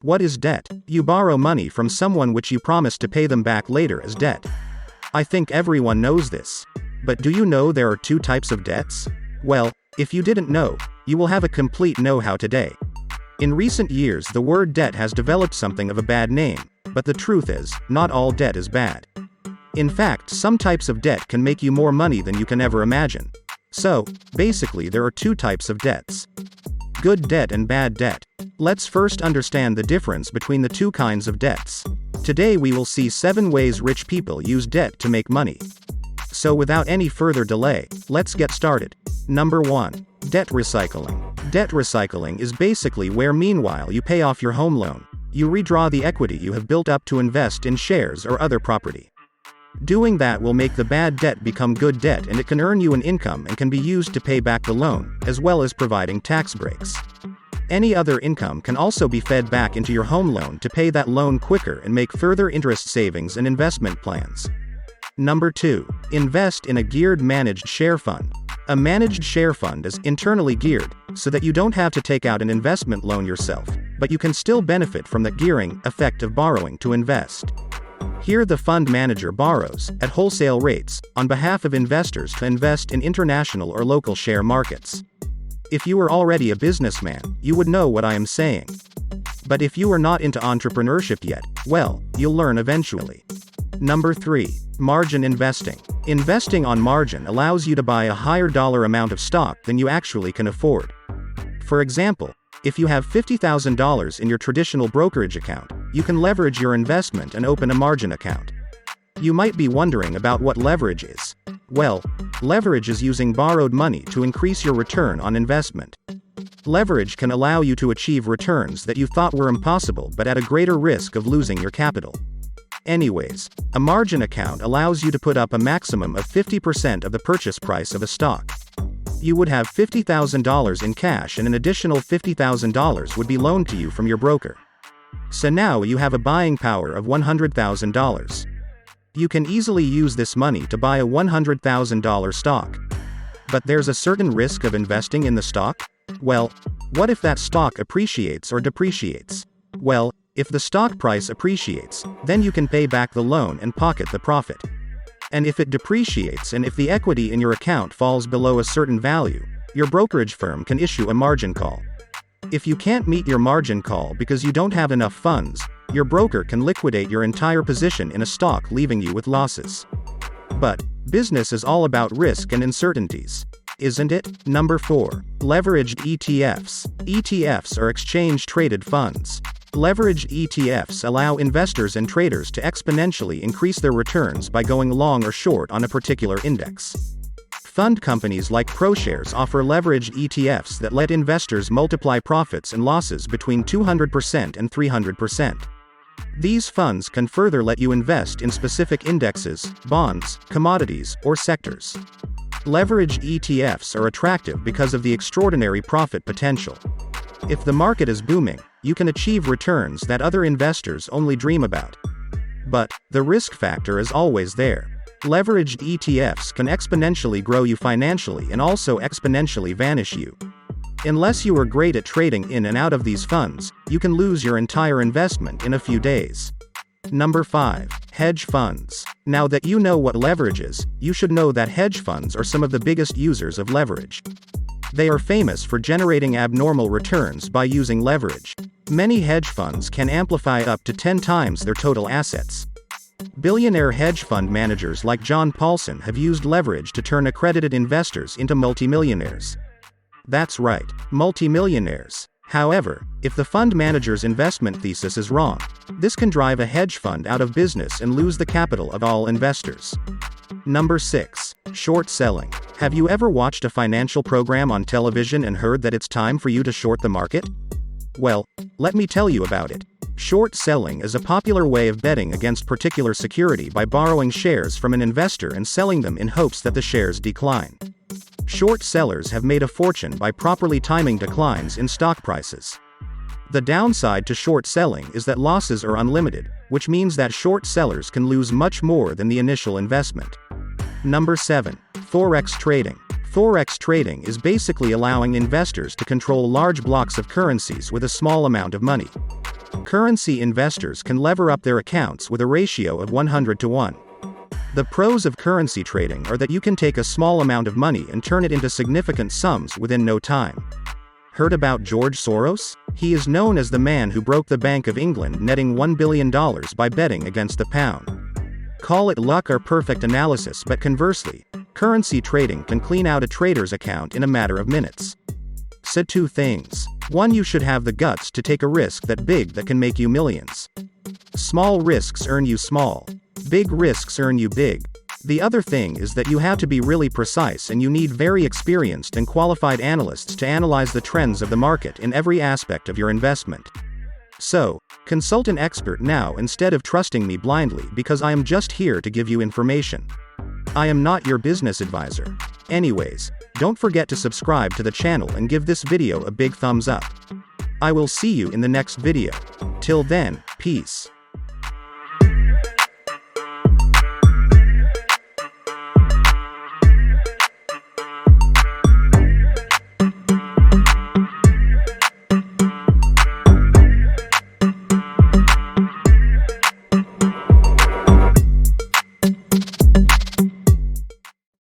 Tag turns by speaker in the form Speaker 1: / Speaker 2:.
Speaker 1: What is debt? You borrow money from someone which you promise to pay them back later as debt. I think everyone knows this. But do you know there are two types of debts? Well, if you didn't know, you will have a complete know-how today. In recent years, the word debt has developed something of a bad name, but the truth is, not all debt is bad. In fact, some types of debt can make you more money than you can ever imagine. So, basically there are two types of debts. Good debt and bad debt. Let's first understand the difference between the two kinds of debts. Today we will see 7 ways rich people use debt to make money. So without any further delay, let's get started. Number 1. Debt recycling. Debt recycling is basically where meanwhile you pay off your home loan, you redraw the equity you have built up to invest in shares or other property. Doing that will make the bad debt become good debt, and it can earn you an income and can be used to pay back the loan, as well as providing tax breaks. Any other income can also be fed back into your home loan to pay that loan quicker and make further interest savings and investment plans. Number 2. Invest in a geared managed share fund. A managed share fund is internally geared, so that you don't have to take out an investment loan yourself, but you can still benefit from the gearing effect of borrowing to invest. Here the fund manager borrows, at wholesale rates, on behalf of investors to invest in international or local share markets. If you are already a businessman, you would know what I am saying. But if you are not into entrepreneurship yet, well, you'll learn eventually. Number 3. Margin investing. Investing on margin allows you to buy a higher dollar amount of stock than you actually can afford. For example, if you have $50,000 in your traditional brokerage account, you can leverage your investment and open a margin account. You might be wondering about what leverage is. Well, leverage is using borrowed money to increase your return on investment. Leverage can allow you to achieve returns that you thought were impossible but at a greater risk of losing your capital. Anyways, a margin account allows you to put up a maximum of 50% of the purchase price of a stock. You would have $50,000 in cash and an additional $50,000 would be loaned to you from your broker. So now you have a buying power of $100,000. You can easily use this money to buy a $100,000 stock. But there's a certain risk of investing in the stock? Well, what if that stock appreciates or depreciates? Well, if the stock price appreciates, then you can pay back the loan and pocket the profit. And if it depreciates and if the equity in your account falls below a certain value, your brokerage firm can issue a margin call. If you can't meet your margin call because you don't have enough funds, your broker can liquidate your entire position in a stock, leaving you with losses. But business is all about risk and uncertainties, isn't it? Number 4. Leveraged ETFs. ETFs are exchange-traded funds. Leveraged ETFs allow investors and traders to exponentially increase their returns by going long or short on a particular index. Fund companies like ProShares offer leveraged ETFs that let investors multiply profits and losses between 200% and 300%. These funds can further let you invest in specific indexes, bonds, commodities, or sectors. Leveraged ETFs are attractive because of the extraordinary profit potential. If the market is booming, you can achieve returns that other investors only dream about. But the risk factor is always there. Leveraged ETFs can exponentially grow you financially and also exponentially vanish you. Unless you are great at trading in and out of these funds, you can lose your entire investment in a few days. Number 5. Hedge funds. Now that you know what leverage is, you should know that hedge funds are some of the biggest users of leverage. They are famous for generating abnormal returns by using leverage. Many hedge funds can amplify up to 10 times their total assets. Billionaire hedge fund managers like John Paulson have used leverage to turn accredited investors into multimillionaires. That's right, multimillionaires. However, if the fund manager's investment thesis is wrong, this can drive a hedge fund out of business and lose the capital of all investors. Number 6. Short selling. Have you ever watched a financial program on television and heard that it's time for you to short the market? Well, let me tell you about it. Short selling is a popular way of betting against particular security by borrowing shares from an investor and selling them in hopes that the shares decline. Short sellers have made a fortune by properly timing declines in stock prices. The downside to short selling is that losses are unlimited, which means that short sellers can lose much more than the initial investment. Number 7. Forex trading. Forex trading is basically allowing investors to control large blocks of currencies with a small amount of money. Currency investors can lever up their accounts with a ratio of 100 to 1. The pros of currency trading are that you can take a small amount of money and turn it into significant sums within no time. Heard about George Soros? He is known as the man who broke the Bank of England, netting $1 billion by betting against the pound. Call it luck or perfect analysis, but conversely, currency trading can clean out a trader's account in a matter of minutes. So 2 things. 1. You should have the guts to take a risk that big that can make you millions. Small risks earn you small. Big risks earn you big. The other thing is that you have to be really precise, and you need very experienced and qualified analysts to analyze the trends of the market in every aspect of your investment. So, consult an expert now instead of trusting me blindly, because I am just here to give you information. I am not your business advisor. Anyways, don't forget to subscribe to the channel and give this video a big thumbs up. I will see you in the next video. Till then, peace.